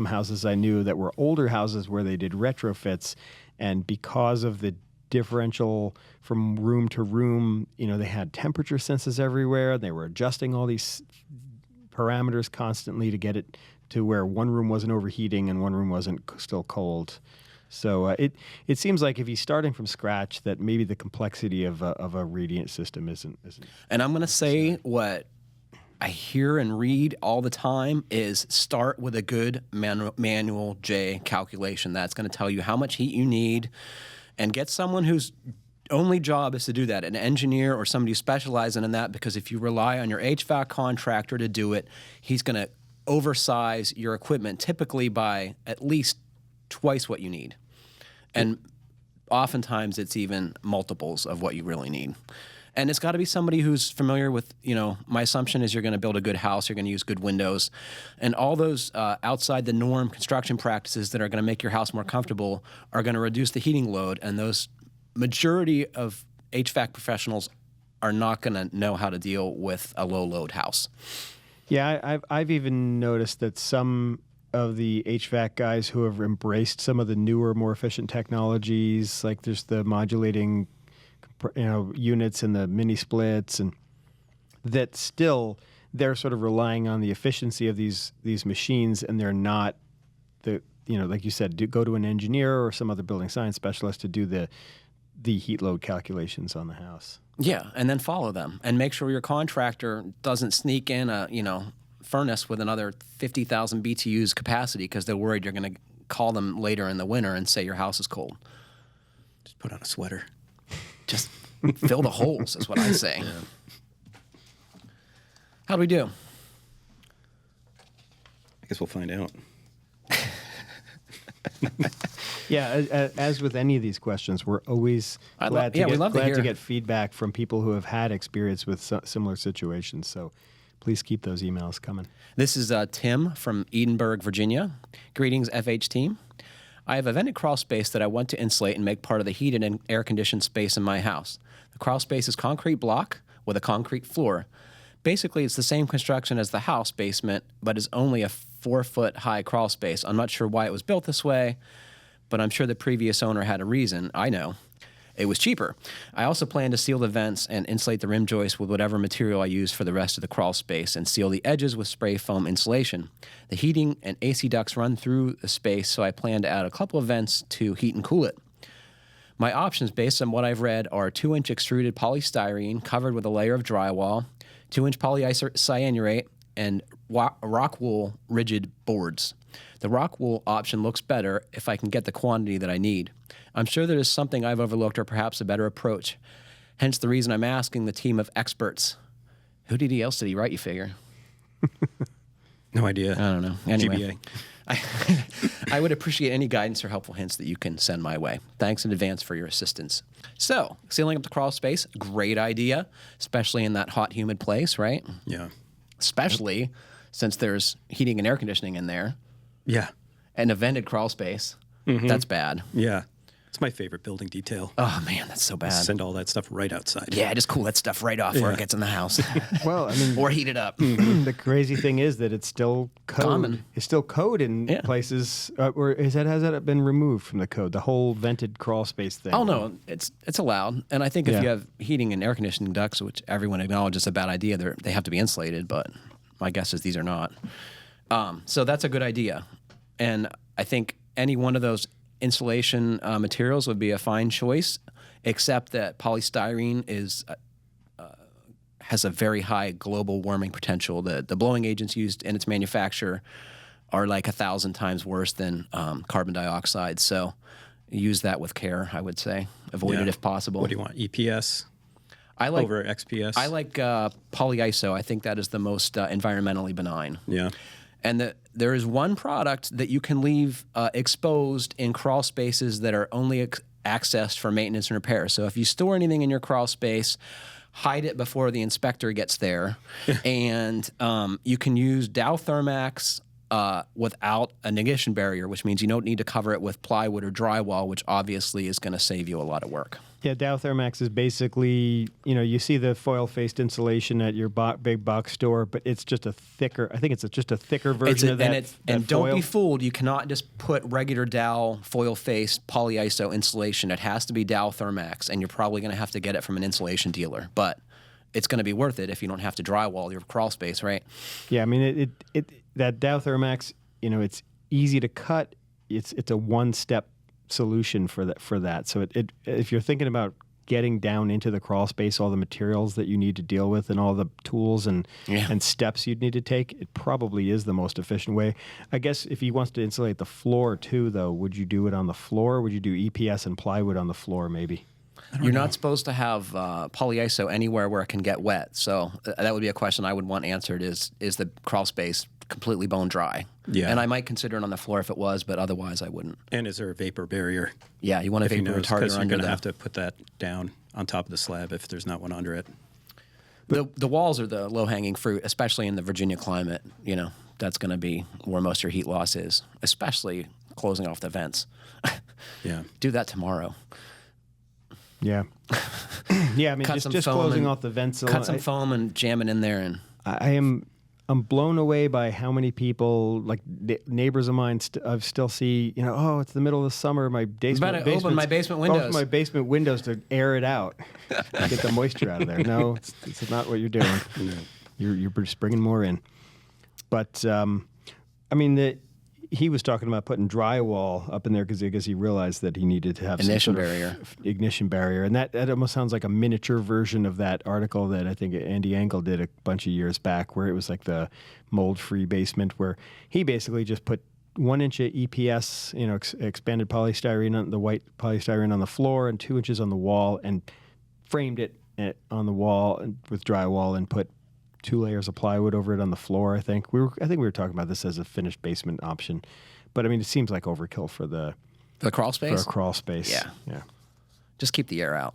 houses I knew that were older houses where they did retrofits, and because of the differential from room to room, they had temperature sensors everywhere. They were adjusting all these parameters constantly to get it to where one room wasn't overheating and one room wasn't still cold. So it seems like if he's starting from scratch, that maybe the complexity of a radiant system isn't. And I'm going to say what I hear and read all the time is start with a good manual J calculation. That's going to tell you how much heat you need, and get someone whose only job is to do that, an engineer or somebody who specializes in that, because if you rely on your HVAC contractor to do it, he's going to oversize your equipment typically by at least twice what you need. And oftentimes it's even multiples of what you really need. And it's got to be somebody who's familiar with, my assumption is you're going to build a good house, you're going to use good windows, and all those outside the norm construction practices that are going to make your house more comfortable are going to reduce the heating load. And those majority of HVAC professionals are not going to know how to deal with a low load house. Yeah, I've even noticed that some of the HVAC guys who have embraced some of the newer, more efficient technologies, like there's the modulating, units and the mini splits, and that still they're sort of relying on the efficiency of these machines, and they're not like you said, go to an engineer or some other building science specialist to do the heat load calculations on the house. Yeah, and then follow them and make sure your contractor doesn't sneak in a furnace with another 50,000 BTUs capacity because they're worried you're going to call them later in the winter and say your house is cold. Just put on a sweater. Just fill the holes is what I say. Yeah. How do we do? I guess we'll find out. Yeah, as with any of these questions, we're always glad to get feedback from people who have had experience with similar situations. So please keep those emails coming. This is Tim from Edinburgh, Virginia. Greetings, FH team. I have a vented crawl space that I want to insulate and make part of the heated and air-conditioned space in my house. The crawl space is concrete block with a concrete floor. Basically, it's the same construction as the house basement, but is only a 4-foot high crawl space. I'm not sure why it was built this way, but I'm sure the previous owner had a reason. I know. It was cheaper. I also plan to seal the vents and insulate the rim joist with whatever material I use for the rest of the crawl space and seal the edges with spray foam insulation. The heating and AC ducts run through the space, so I plan to add a couple of vents to heat and cool it. My options, based on what I've read, are 2-inch extruded polystyrene covered with a layer of drywall, 2-inch polycyanurate, and rock wool rigid boards. The rock wool option looks better if I can get the quantity that I need. I'm sure there is something I've overlooked or perhaps a better approach. Hence the reason I'm asking the team of experts. Who else did he write, you figure? No idea. I don't know. Anyway, GBA. I would appreciate any guidance or helpful hints that you can send my way. Thanks in advance for your assistance. So, sealing up the crawl space, great idea, especially in that hot, humid place, right? Yeah. Especially since there's heating and air conditioning in there. Yeah. And a vented crawl space. That's bad. Yeah. It's my favorite building detail. Oh, man, that's so bad. Send all that stuff right outside. Yeah, just cool that stuff right off before it gets in the house. Well, I mean, or heat it up. the crazy thing is that it's still code. Common. It's still code in places, or has that been removed from the code? The whole vented crawl space thing. Oh no, it's allowed, and I think if you have heating and air conditioning ducts, which everyone acknowledges is a bad idea, they have to be insulated. But my guess is these are not. So that's a good idea, and I think any one of those insulation materials would be a fine choice, except that polystyrene has a very high global warming potential. The blowing agents used in its manufacture are like 1,000 times worse than carbon dioxide. So use that with care, I would say. Avoid it if possible. What do you want, EPS over XPS? I like polyiso. I think that is the most environmentally benign. Yeah. And there is one product that you can leave exposed in crawl spaces that are only accessed for maintenance and repair. So if you store anything in your crawl space, hide it before the inspector gets there. And you can use Dow Thermax without a negation barrier, which means you don't need to cover it with plywood or drywall, which obviously is going to save you a lot of work. Yeah, Dow Thermax is basically, you see the foil-faced insulation at your big box store, but it's just a thicker, I think it's just a thicker version of that. And don't be fooled, you cannot just put regular Dow foil-faced polyiso insulation. It has to be Dow Thermax, and you're probably going to have to get it from an insulation dealer. But it's going to be worth it if you don't have to drywall your crawl space, right? Yeah, I mean, that Dow Thermax, it's easy to cut. It's a one-step solution for that. So if you're thinking about getting down into the crawl space, all the materials that you need to deal with and all the tools and steps you'd need to take, it probably is the most efficient way. I guess if he wants to insulate the floor too, though, would you do it on the floor? Would you do EPS and plywood on the floor maybe? You're not supposed to have polyiso anywhere where it can get wet. So that would be a question I would want answered is the crawl space completely bone dry? Yeah. And I might consider it on the floor if it was, but otherwise I wouldn't. And is there a vapor barrier? Yeah, you want a vapor retarder you're under going to have to put that down on top of the slab if there's not one under it. The walls are the low-hanging fruit, especially in the Virginia climate. That's going to be where most of your heat loss is, especially closing off the vents. Yeah. Do that tomorrow. Yeah. Yeah, I mean, just closing off the vents. Cut some foam and jam it in there. And I'm blown away by how many people, like neighbors of mine, I still see, it's the middle of the summer. My open my basement windows. Open my basement windows to air it out, get the moisture out of there. No, it's not what you're doing. No. You're just bringing more in. But, he was talking about putting drywall up in there because he realized that he needed to have ignition barrier. And that almost sounds like a miniature version of that article that I think Andy Engel did a bunch of years back, where it was like the mold-free basement, where he basically just put 1 inch of EPS, expanded polystyrene, on the white polystyrene on the floor, and 2 inches on the wall, and framed it on the wall with drywall and put 2 layers of plywood over it on the floor. I think we were talking about this as a finished basement option, but I mean, it seems like overkill for the crawl space. For a crawl space, yeah. Just keep the air out.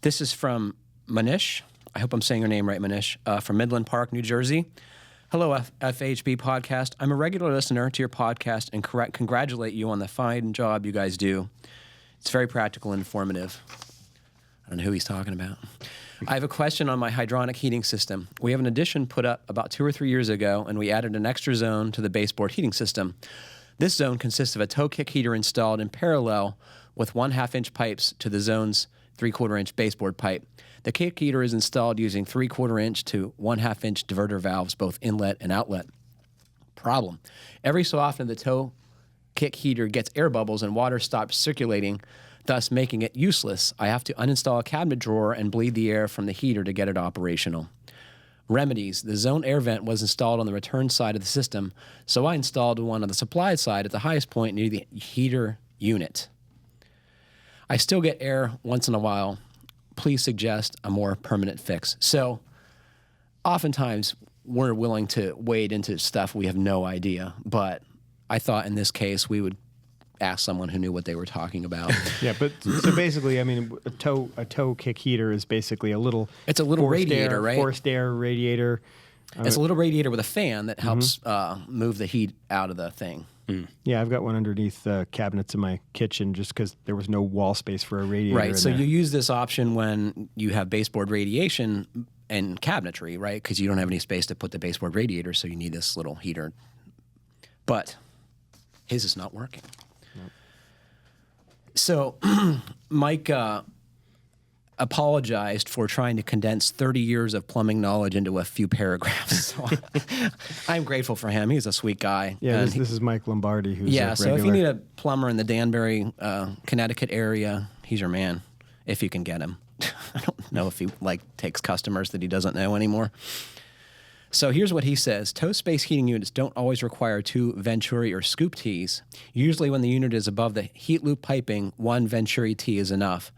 This is from Manish. I hope I'm saying your name right, Manish. From Midland Park, New Jersey. Hello, FHB podcast. I'm a regular listener to your podcast and congratulate you on the fine job you guys do. It's very practical and informative. I don't know who he's talking about. I have a question on my hydronic heating system. We have an addition put up about 2 or 3 years ago, and we added an extra zone to the baseboard heating system. This zone consists of a toe kick heater installed in parallel with 1/2 inch pipes to the zone's 3/4 inch baseboard pipe. The kick heater is installed using 3/4 inch to 1/2 inch diverter valves, both inlet and outlet. Problem: every so often the toe kick heater gets air bubbles and water stops circulating, thus making it useless. I have to uninstall a cabinet drawer and bleed the air from the heater to get it operational. Remedies: the zone air vent was installed on the return side of the system, so I installed one on the supply side at the highest point near the heater unit. I still get air once in a while. Please suggest a more permanent fix. So oftentimes we're willing to wade into stuff we have no idea, but I thought in this case we would ask someone who knew what they were talking about. Yeah, but so basically, I mean, a toe kick heater is basically a little. It's a little radiator, right? Forced air radiator. It's a little radiator with a fan that helps move the heat out of the thing. Yeah, I've got one underneath cabinets in my kitchen just because there was no wall space for a radiator. Right, so there. you use this option when you have baseboard radiation and cabinetry, right? Because you don't have any space to put the baseboard radiator, so you need this little heater. But his is not working. Nope. So Mike apologized for trying to condense 30 years of plumbing knowledge into a few paragraphs. So I'm grateful for him. He's a sweet guy. Yeah, this is Mike Lombardi, who's yeah. a So regular. if you need a plumber in the Danbury, Connecticut area, he's your man. If you can get him. I don't know if he takes customers that he doesn't know anymore. So here's what he says. Toe space heating units don't always require 2 Venturi or scoop T's. Usually when the unit is above the heat loop piping, 1 Venturi T is enough.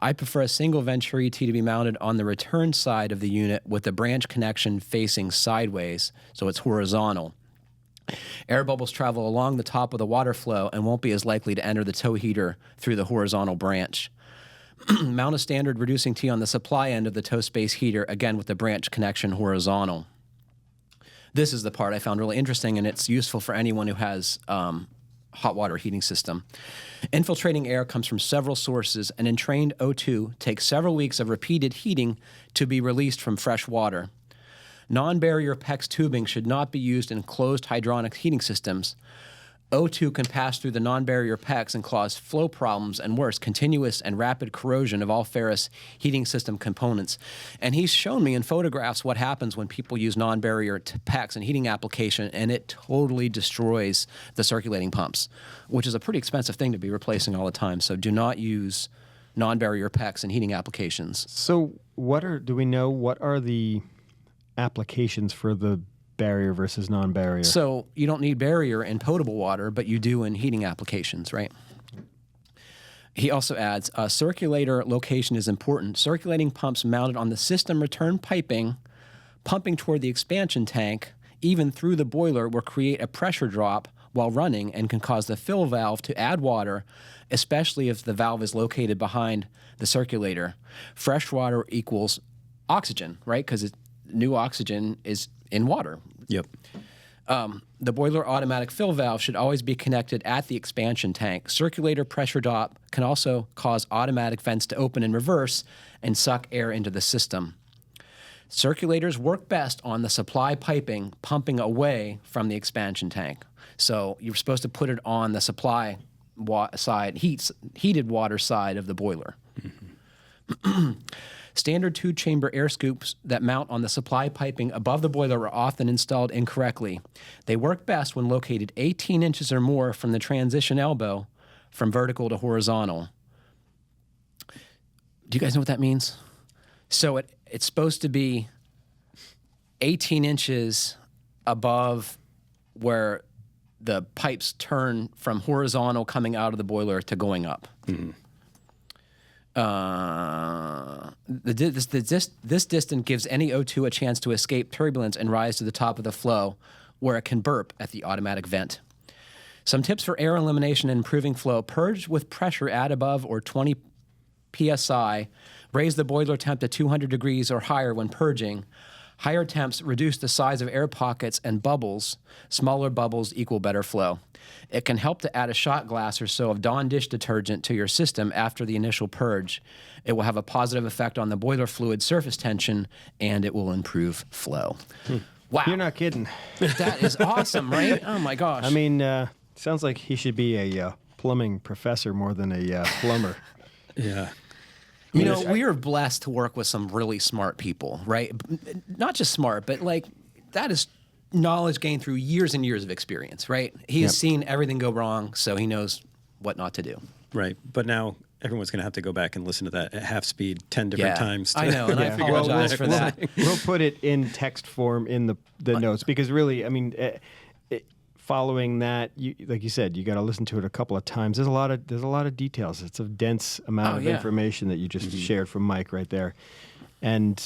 I prefer a single Venturi T to be mounted on the return side of the unit with the branch connection facing sideways, so it's horizontal. Air bubbles travel along the top of the water flow and won't be as likely to enter the toe heater through the horizontal branch. Mount a standard reducing T on the supply end of the toe space heater, again with the branch connection horizontal. This is the part I found really interesting, and it's useful for anyone who has hot water heating system. Infiltrating air comes from several sources, and entrained O2 takes several weeks of repeated heating to be released from fresh water. Non-barrier PEX tubing should not be used in closed hydronic heating systems. O2 can pass through the non-barrier PEX and cause flow problems and worse, continuous and rapid corrosion of all ferrous heating system components. And he's shown me in photographs what happens when people use non-barrier PEX in heating application, and it totally destroys the circulating pumps, which is a pretty expensive thing to be replacing all the time. So do not use non-barrier PEX in heating applications. So do we know what are the applications for the barrier versus non-barrier? So you don't need barrier in potable water, but you do in heating applications, right? He also adds, circulator location is important. Circulating pumps mounted on the system return piping, pumping toward the expansion tank, even through the boiler, will create a pressure drop while running and can cause the fill valve to add water, especially if the valve is located behind the circulator. Fresh water equals oxygen, right? Because new oxygen is in water. Yep. The boiler automatic fill valve should always be connected at the expansion tank. Circulator pressure drop can also cause automatic vents to open in reverse and suck air into the system. Circulators work best on the supply piping pumping away from the expansion tank. So you're supposed to put it on the supply side, heated water side of the boiler. Mm-hmm. Standard 2-chamber air scoops that mount on the supply piping above the boiler are often installed incorrectly. They work best when located 18 inches or more from the transition elbow from vertical to horizontal. Do you guys know what that means? So it's supposed to be 18 inches above where the pipes turn from horizontal coming out of the boiler to going up. Mm-hmm. This distance gives any O2 a chance to escape turbulence and rise to the top of the flow, where it can burp at the automatic vent. Some tips for air elimination and improving flow: purge with pressure at above or 20 psi. Raise the boiler temp to 200 degrees or higher when purging. Higher temps reduce the size of air pockets and bubbles. Smaller bubbles equal better flow. It can help to add a shot glass or so of Dawn dish detergent to your system after the initial purge. It will have a positive effect on the boiler fluid surface tension, and it will improve flow. Wow. You're not kidding. That is awesome, right? Oh, my gosh. I mean, sounds like he should be a plumbing professor more than a plumber. Yeah. You know, we are blessed to work with some really smart people, right? Not just smart, but like that is knowledge gained through years and years of experience, right? He has seen everything go wrong, so he knows what not to do. Right. But now everyone's going to have to go back and listen to that at half speed 10 different times. I know, and I apologize for that. We'll put it in text form in the notes because really, I mean, following that, like you said, you got to listen to it a couple of times. There's a lot of details. It's a dense amount of information that you just shared from Mike right there, and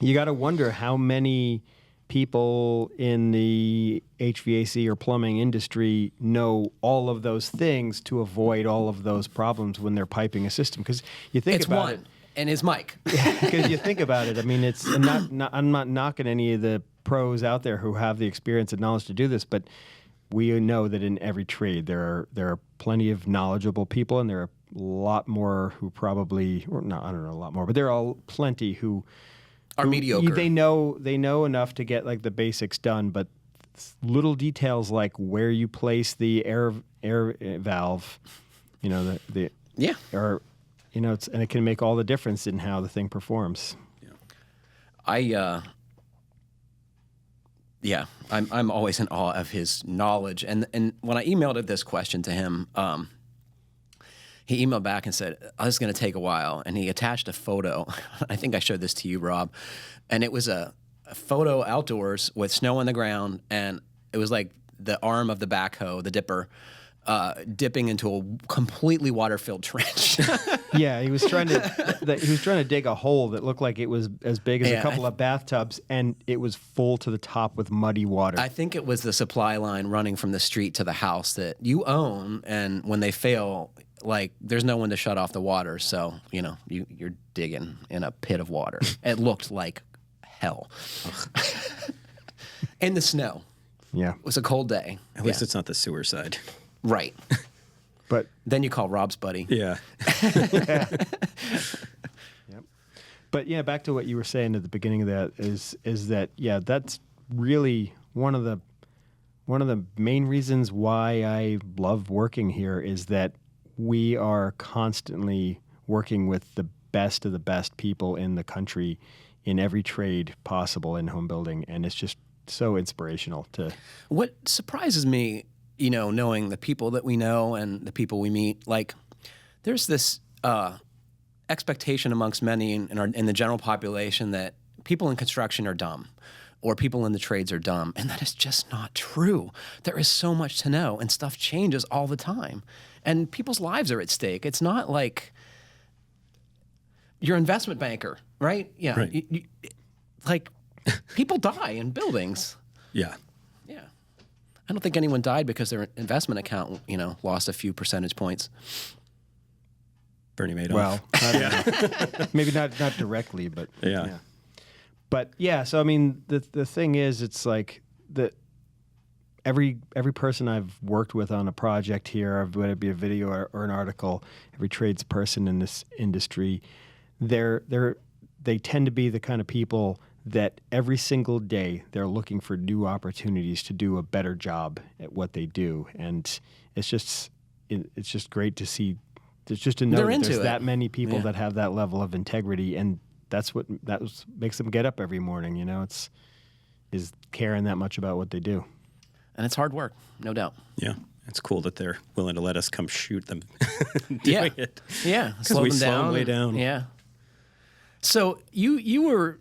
you got to wonder how many people in the HVAC or plumbing industry know all of those things to avoid all of those problems when they're piping a system. Because you think it's about one, and it's Mike. Because you think about it, I mean, it's I'm not knocking any of the pros out there who have the experience and knowledge to do this, but we know that in every trade there are plenty of knowledgeable people, and there are a lot more who probably, or not, I don't know, a lot more, but there are plenty who are mediocre. They know enough to get like the basics done, but little details like where you place the air valve, you know, or you know, and it can make all the difference in how the thing performs. I'm always in awe of his knowledge. And when I emailed this question to him, he emailed back and said, "Oh, this is going to take a while." And he attached a photo. I think I showed this to you, Rob. And it was a photo outdoors with snow on the ground, and it was like the arm of the backhoe, the dipper, dipping into a completely water-filled trench. Yeah, he was trying to dig a hole that looked like it was as big as a couple of bathtubs, and it was full to the top with muddy water. I think it was the supply line running from the street to the house that you own, and when they fail, like there's no one to shut off the water, so you know you're digging in a pit of water. It looked like hell. In the snow. Yeah, it was a cold day. At least it's not the sewer side. Right. But then you call Rob's buddy. Yeah. Yep. But yeah, back to what you were saying at the beginning of that is that that's really one of the main reasons why I love working here is that we are constantly working with the best of the best people in the country in every trade possible in home building, and it's just so inspirational to. What surprises me, you know, knowing the people that we know and the people we meet, like there's this expectation amongst many in the general population that people in construction are dumb or people in the trades are dumb. And that is just not true. There is so much to know, and stuff changes all the time. And people's lives are at stake. It's not like you're an investment banker, right? Yeah. Right. Like people die in buildings. Yeah. Yeah. I don't think anyone died because their investment account, you know, lost a few percentage points. Bernie Madoff. Well, maybe not directly, but yeah. But yeah, so I mean, the thing is, it's like every person I've worked with on a project here, whether it be a video or an article, every tradesperson in this industry, they tend to be the kind of people that every single day they're looking for new opportunities to do a better job at what they do, and it's just great to see. It's just to know that there's that many people that have that level of integrity, and that's what makes them get up every morning. You know, is caring that much about what they do, and it's hard work, no doubt. Yeah, it's cool that they're willing to let us come shoot them. Yeah, it. Yeah, because we slow them way down. Yeah. So you were.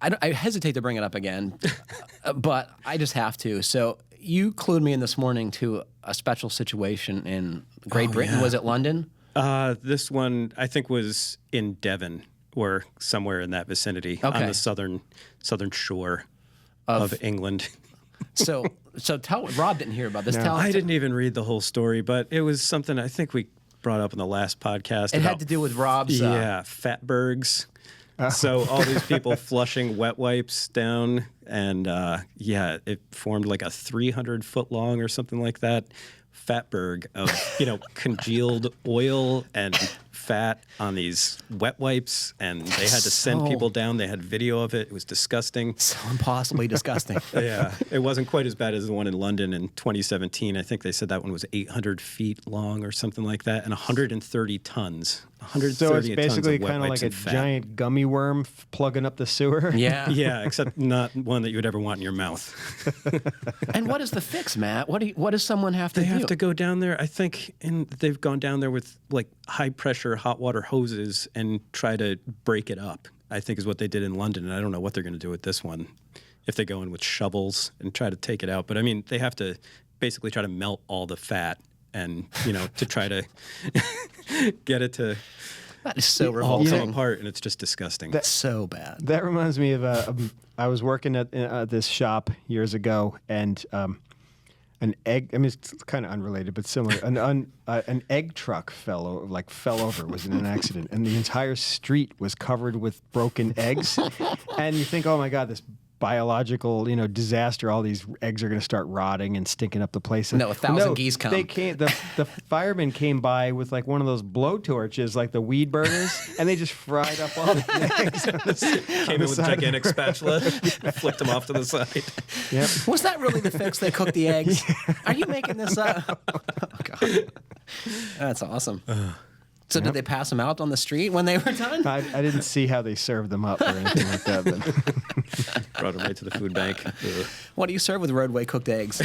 I hesitate to bring it up again, but I just have to. So you clued me in this morning to a special situation in Great Britain. Yeah. Was it London? This one, I think, was in Devon or somewhere in that vicinity on the southern shore of England. So tell Rob didn't hear about this. No. I didn't even read the whole story, but it was something I think we brought up in the last podcast. It had to do with Rob's... fatbergs. So all these people flushing wet wipes down, and it formed like a 300-foot long or something like that fatberg of congealed oil and fat on these wet wipes, and they had to send people down. They had video of it. It was disgusting. So impossibly disgusting. Yeah, it wasn't quite as bad as the one in London in 2017. I think they said that one was 800 feet long or something like that, and 130 tons. 130 So it's basically tons of wet kind of wipes like a and fat. giant gummy worm plugging up the sewer. Yeah. Yeah, except not one that you would ever want in your mouth. And what is the fix, Matt? What does someone have to They do? have to go down there, I think, and they've gone down there with like high pressure hot water hoses and try to break it up, I think is what they did in London. And I don't know what they're going to do with this one, if they go in with shovels and try to take it out. But I mean, they have to basically try to melt all the fat and, to try to get it to That is so all revolting. come apart, and it's just disgusting. That's so bad. That reminds me of I was working at this shop years ago, and an egg. I mean, it's kind of unrelated, but similar. An egg truck fell over. Was in an accident, and the entire street was covered with broken eggs. And you think, oh my God, this biological, disaster. All these eggs are going to start rotting and stinking up the place. No, 1,000 geese come. They came. The firemen came by with like one of those blow torches, like the weed burners, and they just fried up all the eggs. Came in with a gigantic spatula, flicked them off to the side. Yep. Was that really the fix? They cooked the eggs? Are you making this up? Oh, God. That's awesome. So did they pass them out on the street when they were done? I didn't see how they served them up or anything like that. But Brought them right to the food bank. Ugh. What do you serve with roadway cooked eggs?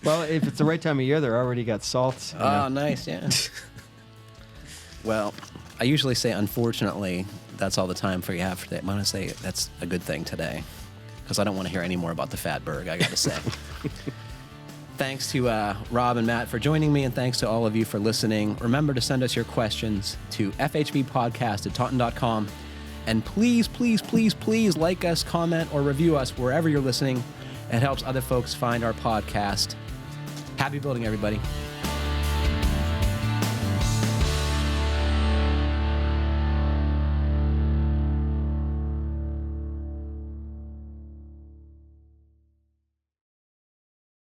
well, if it's the right time of year, they're already got salt. Oh, nice, yeah. Well, I usually say, unfortunately, that's all the time for you have for today. I'm going to say that's a good thing today, because I don't want to hear any more about the fatberg, I got to say. Thanks to Rob and Matt for joining me, and thanks to all of you for listening. Remember to send us your questions to fhbpodcast@taunton.com. And please, please, please, please like us, comment, or review us wherever you're listening. It helps other folks find our podcast. Happy building, everybody.